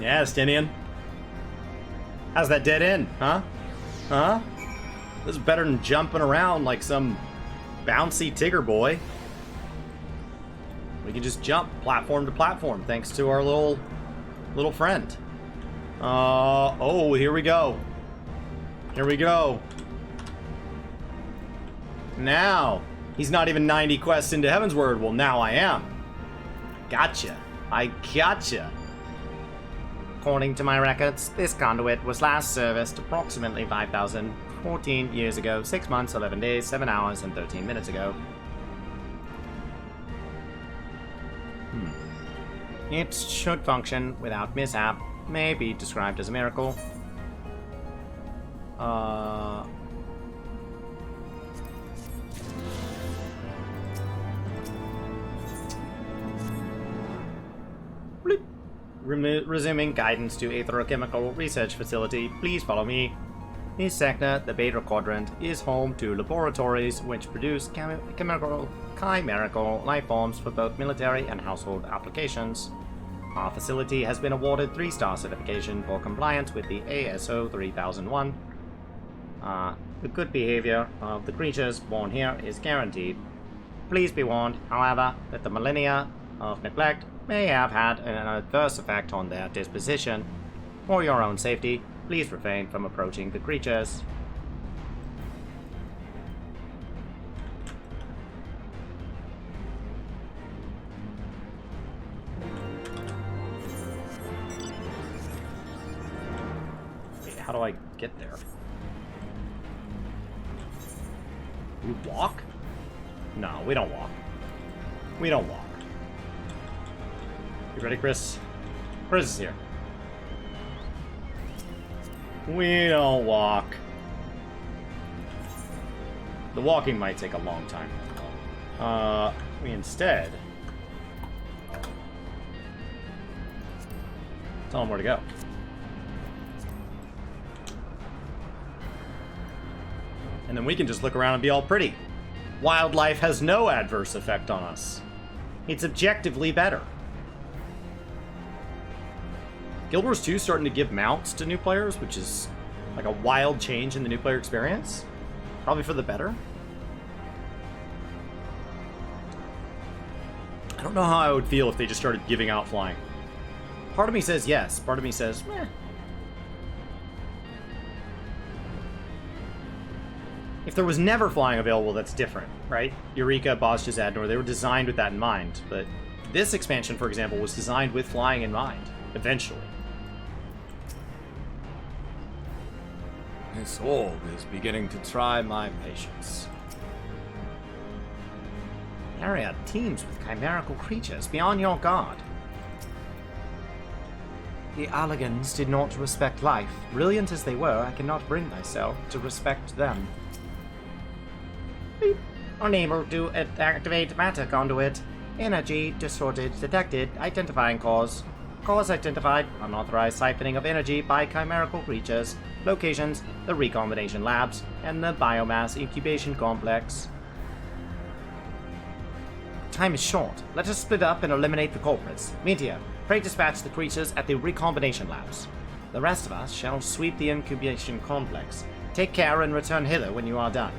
Yeah, Stinian. How's that dead end, huh? Huh? This is better than jumping around like some bouncy Tigger boy. We can just jump platform to platform thanks to our little friend. Oh, here we go. Here we go. Now, he's not even 90 quests into Heavensward. Well, now I am. Gotcha. I gotcha. According to my records, this conduit was last serviced approximately 5,014 years ago, 6 months, 11 days, 7 hours, and 13 minutes ago. It should function without mishap. May be described as a miracle. Resuming guidance to Aetherochemical Research Facility. Please follow me. This sector, the Beta Quadrant, is home to laboratories which produce chimerical life forms for both military and household applications. Our facility has been awarded 3-star certification for compliance with the ASO 3001. The good behavior of the creatures born here is guaranteed. Please be warned, however, that the millennia of neglect may have had an adverse effect on their disposition. For your own safety, please refrain from approaching the creatures. Wait, how do I get there? We walk? No, we don't walk. We don't walk. You ready, Chris? Chris is here. We don't walk. The walking might take a long time. We instead tell him where to go. And then we can just look around and be all pretty. Wildlife has no adverse effect on us. It's objectively better. Guild Wars 2 is starting to give mounts to new players, which is like a wild change in the new player experience. Probably for the better. I don't know how I would feel if they just started giving out flying. Part of me says yes, part of me says, meh. If there was never flying available, that's different, right? Eureka, Bosja's Adnor, they were designed with that in mind. But this expansion, for example, was designed with flying in mind, eventually. This orb is beginning to try my patience. The area teems with chimerical creatures beyond your guard. The Alligans did not respect life. Brilliant as they were, I cannot bring myself to respect them. Beep. Unable to activate matter conduit. Energy distorted detected. Identifying cause. Cause identified. Unauthorized siphoning of energy by chimerical creatures. Locations: the recombination labs and the biomass incubation complex. Time is short. Let us split up and eliminate the culprits. Meteor, pray dispatch the creatures at the recombination labs. The rest of us shall sweep the incubation complex. Take care and return hither when you are done.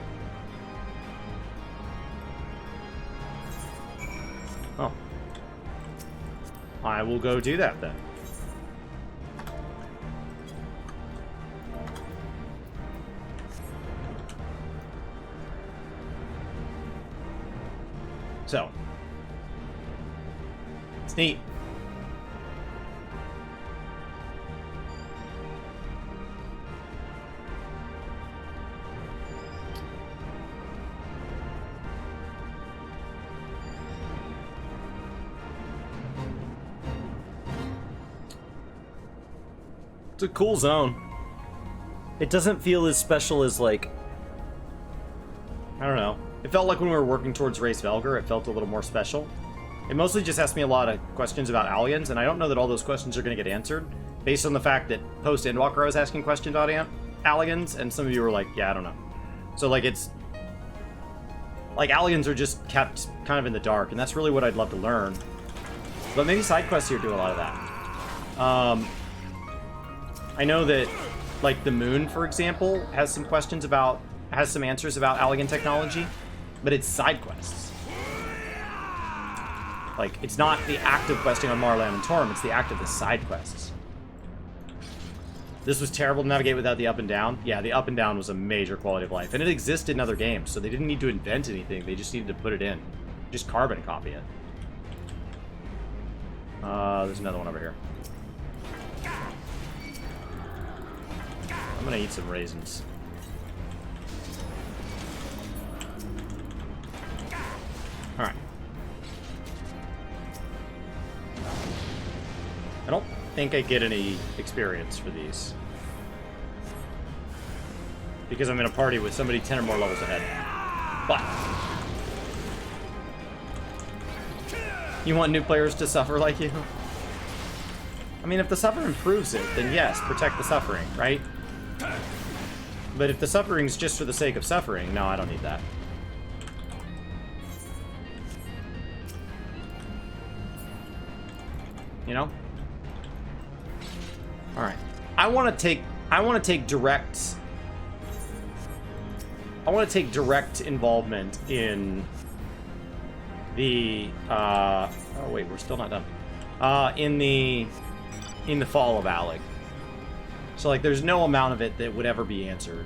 Oh. I will go do that then. So, it's neat. It's a cool zone. It doesn't feel as special as, like, I don't know. It felt like when we were working towards Race Velgar, it felt a little more special. It mostly just asked me a lot of questions about Allians, and I don't know that all those questions are going to get answered, based on the fact that post-Endwalker I was asking questions about Allians, and some of you were like, yeah, I don't know. So, like, it's... like, Allians are just kept kind of in the dark, and that's really what I'd love to learn. But maybe side quests here do a lot of that. I know that, like, the moon, for example, has some answers about Allegan technology, but it's side quests. Like, it's not the active questing on Mar Lamentorum, it's the act of the side quests. This was terrible to navigate without the up and down. Yeah, the up and down was a major quality of life, and it existed in other games, so they didn't need to invent anything, they just needed to put it in. Just carbon copy it. There's another one over here. I'm gonna eat some raisins. Alright. I don't think I get any experience for these. Because I'm in a party with somebody 10 or more levels ahead. But you want new players to suffer like you? I mean, if the suffer improves it, then yes, protect the suffering, right? But if the suffering's just for the sake of suffering, no, I don't need that. You know? Alright. I want to take direct involvement in the oh wait, we're still not done. In the fall of Alec. So like there's no amount of it that would ever be answered.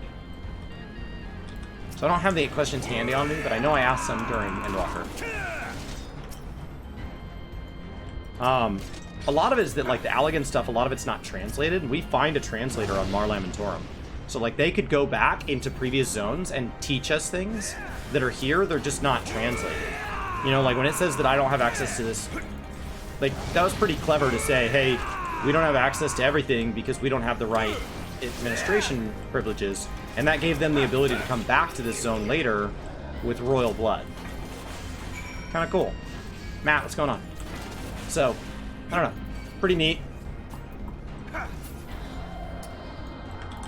So I don't have the 8 questions handy on me, but I know I asked some during Endwalker. A lot of it is that like the Allegan stuff, a lot of it's not translated, and we find a translator on Mar Lamentorum. So like they could go back into previous zones and teach us things that are here, they're just not translated. You know, like when it says that I don't have access to this, like that was pretty clever to say, hey, we don't have access to everything because we don't have the right administration privileges, and that gave them the ability to come back to this zone later with royal blood. Kind of cool. Matt, what's going on? So, I don't know. Pretty neat.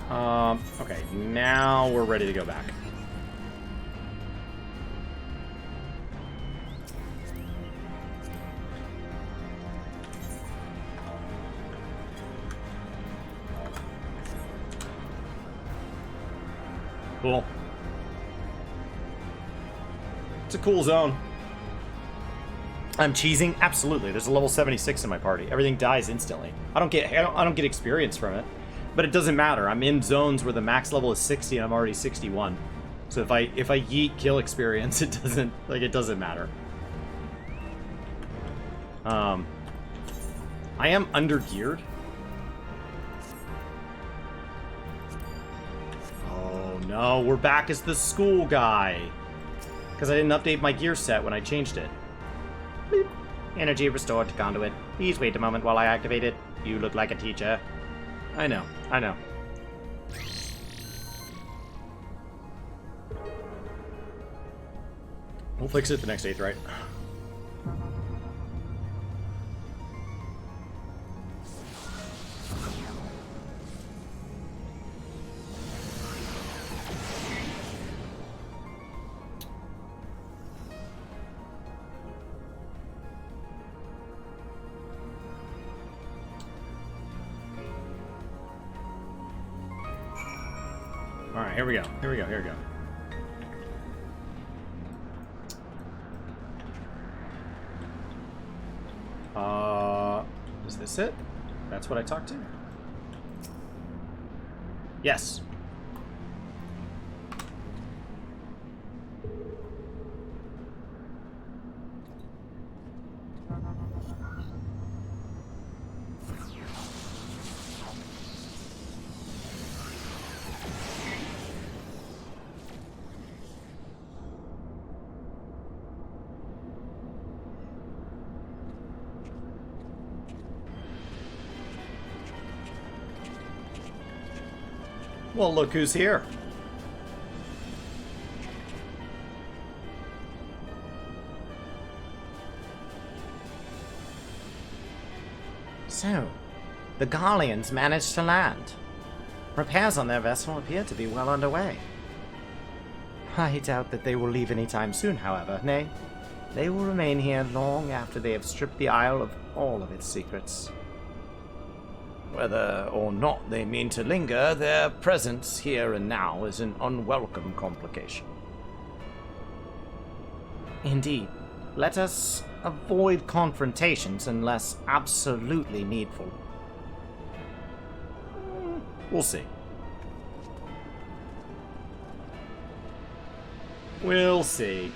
Okay, now we're ready to go back. Cool. It's a cool zone. I'm cheesing? Absolutely. There's a level 76 in my party. Everything dies instantly. I don't get experience from it. But it doesn't matter. I'm in zones where the max level is 60 and I'm already 61. So if I yeet kill experience, it doesn't matter. I am under geared. Oh no, we're back as the school guy. Because I didn't update my gear set when I changed it. Beep. Energy restored to conduit. Please wait a moment while I activate it. You look like a teacher. I know. We'll fix it the next 8th, right? Alright, here we go. Is this it? That's what I talked to? Yes. Well, look who's here. So, the Garleans managed to land. Repairs on their vessel appear to be well underway. I doubt that they will leave anytime soon, however. Nay, they will remain here long after they have stripped the Isle of all of its secrets. Whether or not they mean to linger, their presence here and now is an unwelcome complication. Indeed. Let us avoid confrontations unless absolutely needful. We'll see. We'll see.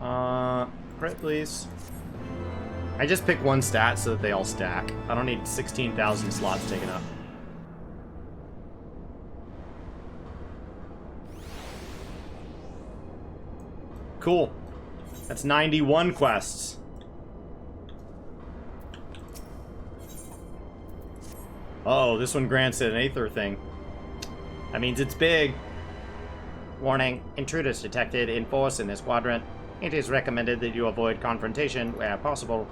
Crit, please. I just pick one stat so that they all stack. I don't need 16,000 slots taken up. Cool. That's 91 quests. Oh, this one grants it an Aether thing. That means it's big. Warning, intruders detected in force in this quadrant. It is recommended that you avoid confrontation where possible.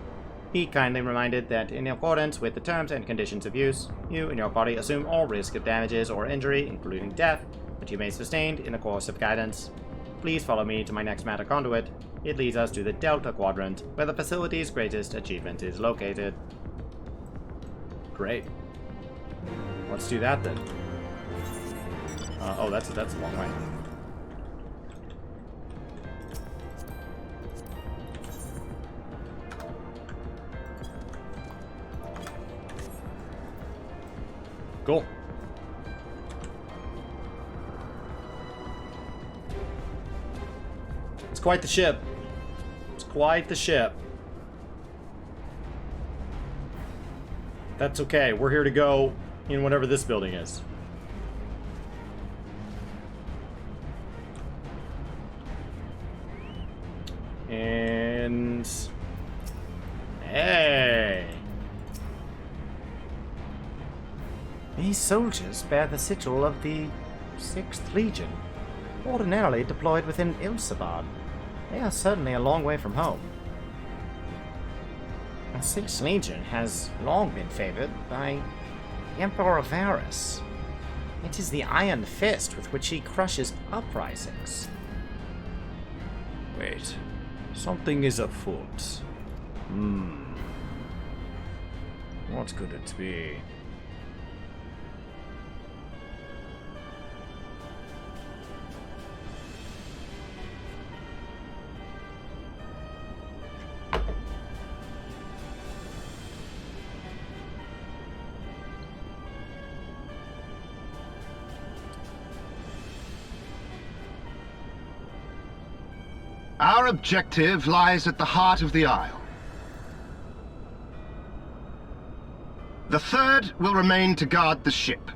Be kindly reminded that in accordance with the terms and conditions of use, you and your party assume all risk of damages or injury, including death, that you may sustain in the course of guidance. Please follow me to my next matter conduit. It leads us to the Delta Quadrant, where the facility's greatest achievement is located. Great. Let's do that then. Oh, that's a long way. Cool. It's quite the ship. It's quite the ship. That's okay. We're here to go in whatever this building is. And... hey! These soldiers bear the sigil of the 6th Legion, ordinarily deployed within Ilsabad. They are certainly a long way from home. The 6th Legion has long been favored by Emperor Varus. It is the iron fist with which he crushes uprisings. Wait, something is afoot. What could it be? Our objective lies at the heart of the Isle. The 3rd will remain to guard the ship,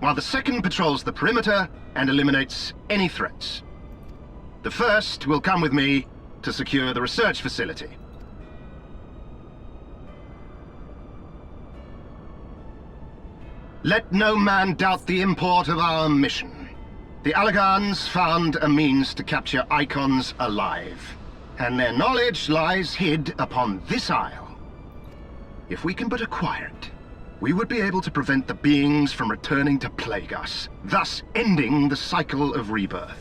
while the 2nd patrols the perimeter and eliminates any threats. The 1st will come with me to secure the research facility. Let no man doubt the import of our mission. The Allagans found a means to capture Icons alive, and their knowledge lies hid upon this isle. If we can but acquire it, we would be able to prevent the beings from returning to plague us, thus ending the cycle of rebirth.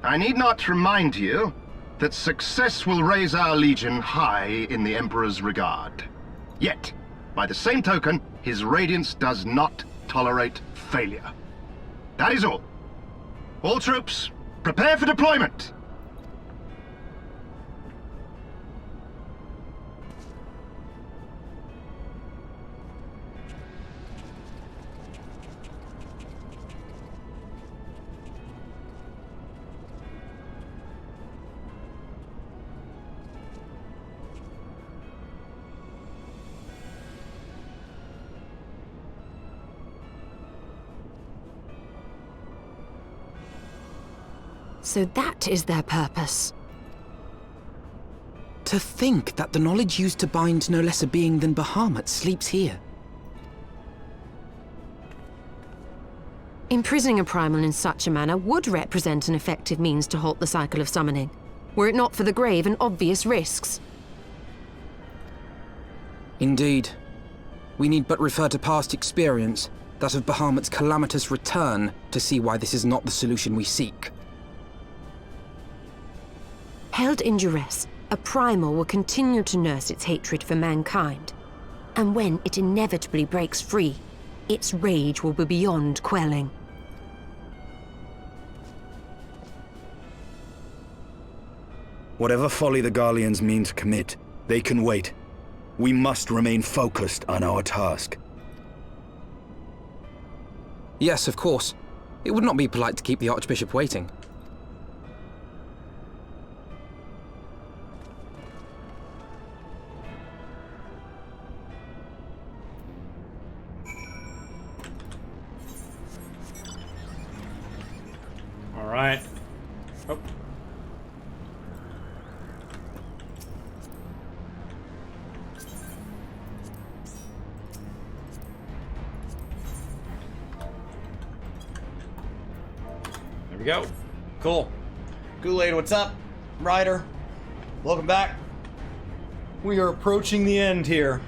I need not remind you that success will raise our Legion high in the Emperor's regard. Yet, by the same token, his radiance does not tolerate failure. That is all. All troops, prepare for deployment! So that is their purpose. To think that the knowledge used to bind no less a being than Bahamut sleeps here. Imprisoning a primal in such a manner would represent an effective means to halt the cycle of summoning, were it not for the grave and obvious risks. Indeed. We need but refer to past experience, that of Bahamut's calamitous return, to see why this is not the solution we seek. Held in duress, A primal will continue to nurse its hatred for mankind. And when it inevitably breaks free, its rage will be beyond quelling. Whatever folly the Garleans mean to commit, they can wait. We must remain focused on our task. Yes, of course. It would not be polite to keep the Archbishop waiting. All right. Oh. There we go. Cool. Kool-Aid, what's up? Ryder, welcome back. We are approaching the end here.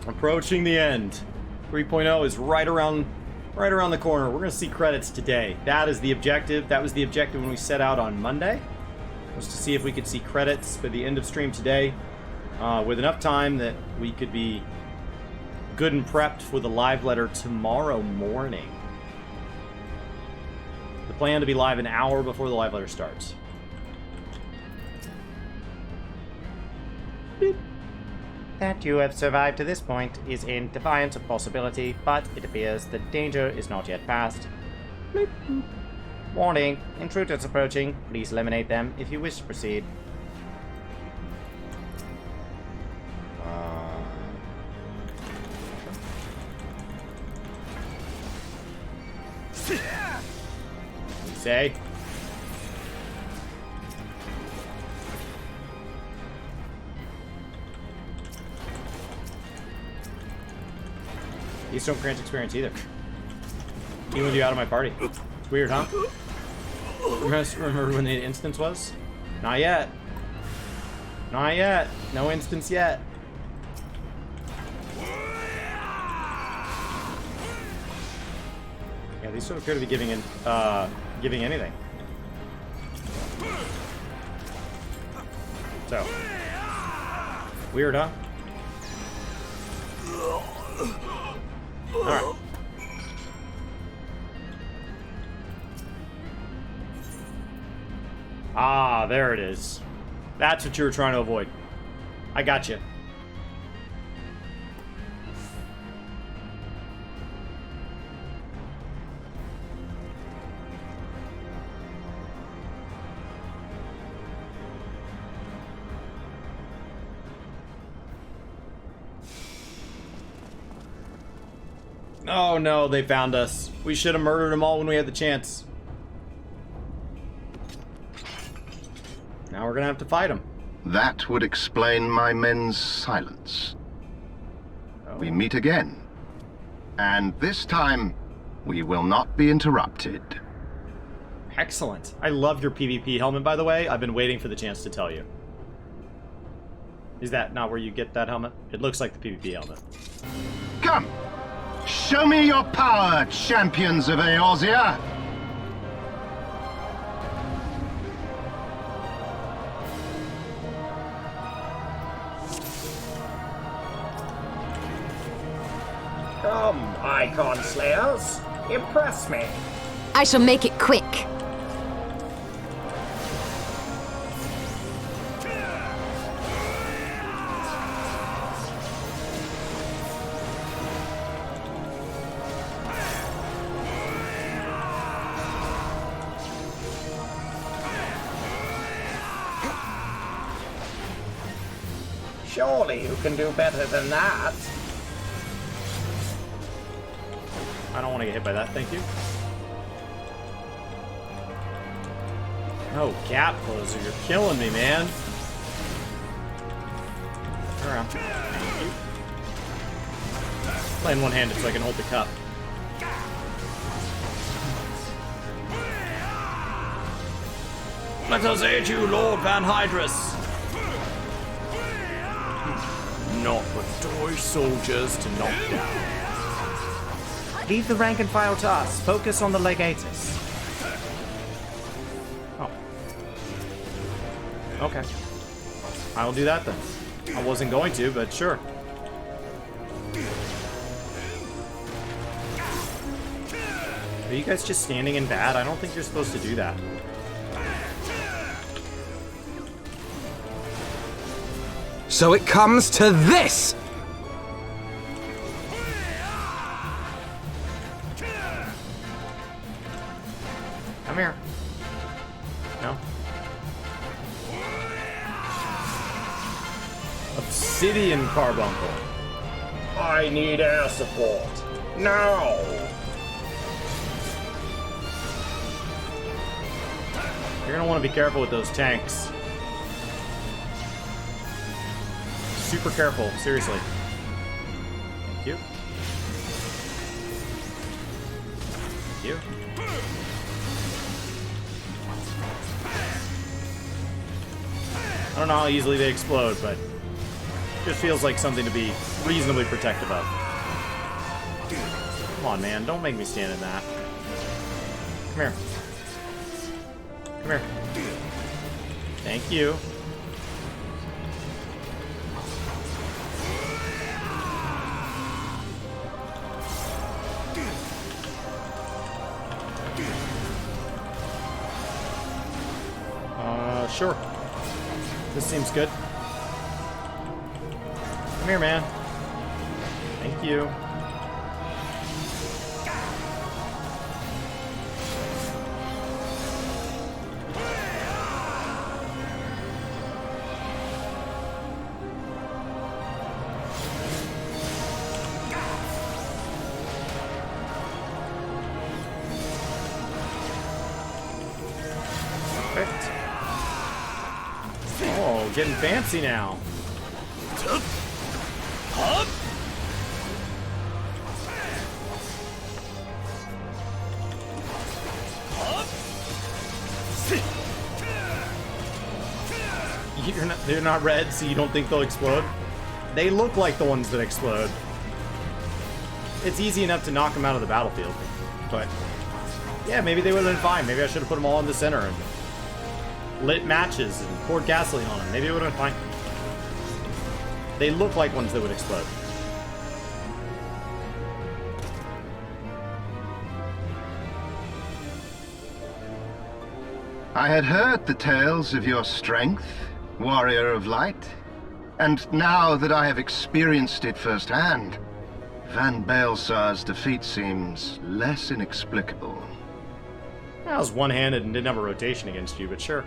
Approaching the end. 3.0 is right around the corner. We're going to see credits today. That is the objective. That was the objective when we set out on Monday, was to see if we could see credits by the end of stream today, with enough time that we could be good and prepped for the live letter tomorrow morning. The plan to be live an hour before the live letter starts. Beep. That you have survived to this point is in defiance of possibility, but it appears the danger is not yet past. Bleep. Warning, intruders approaching. Please eliminate them if you wish to proceed. Say? These don't grant experience either. Even with you out of my party. It's weird, huh? Remember when the instance was? Not yet. Not yet. No instance yet. Yeah, these don't appear to be giving anything. So. Weird, huh? Alright. Ah, there it is. That's what you were trying to avoid. I got you. Oh no, they found us. We should have murdered them all when we had the chance. Now we're gonna have to fight them. That would explain my men's silence. Oh. We meet again. And this time, we will not be interrupted. Excellent. I love your PvP helmet, by the way. I've been waiting for the chance to tell you. Is that not where you get that helmet? It looks like the PvP helmet. Come! Show me your power, champions of Eorzea! Come, Icon Slayers. Impress me. I shall make it quick. Surely you can do better than that. I don't want to get hit by that, thank you. Oh, gap closer, you're killing me, man. Turn around. Thank you. Playing one-handed so I can hold the cup. Let us aid you, Lord Van Hydrus. Not but toy soldiers to knock down. Leave the rank and file to us. Focus on the legatus. Oh. Okay. I'll do that then. I wasn't going to, but sure. Are you guys just standing in bad? I don't think you're supposed to do that. So it comes to this! Come here. No? Obsidian carbuncle. I need air support. Now! You're gonna want to be careful with those tanks. Super careful, seriously. Thank you. Thank you. I don't know how easily they explode, but it just feels like something to be reasonably protective of. Come on, man, don't make me stand in that. Come here. Come here. Thank you. Sure. This seems good. Come here, man. Thank you. Perfect. Oh, getting fancy now. They're not red, so you don't think they'll explode? They look like the ones that explode. It's easy enough to knock them out of the battlefield. But, yeah, maybe they would have been fine. Maybe I should have put them all in the center and lit matches and poured gasoline on them. Maybe it would have been fine. They look like ones that would explode. I had heard the tales of your strength, warrior of light, and now that I have experienced it firsthand, Van Baelsar's defeat seems less inexplicable. I was one-handed and didn't have a rotation against you, but sure.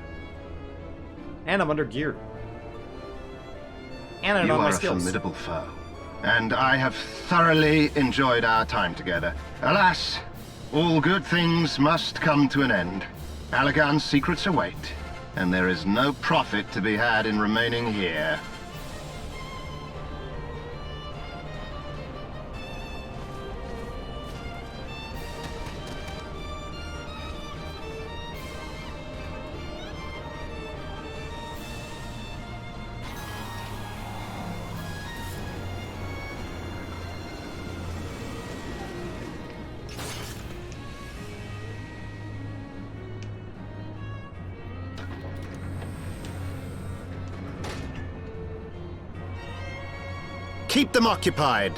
And I'm under geared. And I don't know my skills. You are a formidable foe, and I have thoroughly enjoyed our time together. Alas, all good things must come to an end. Allagan's secrets await, and there is no profit to be had in remaining here. Keep them occupied.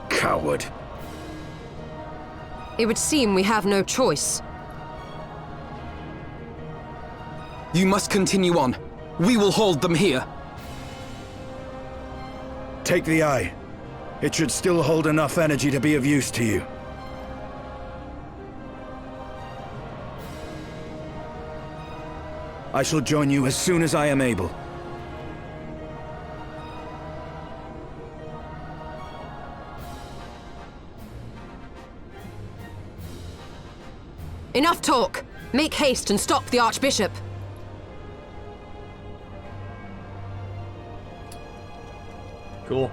Coward. It would seem we have no choice. You must continue on. We will hold them here. Take the eye. It should still hold enough energy to be of use to you. I shall join you as soon as I am able. Enough talk! Make haste and stop the Archbishop! Cool.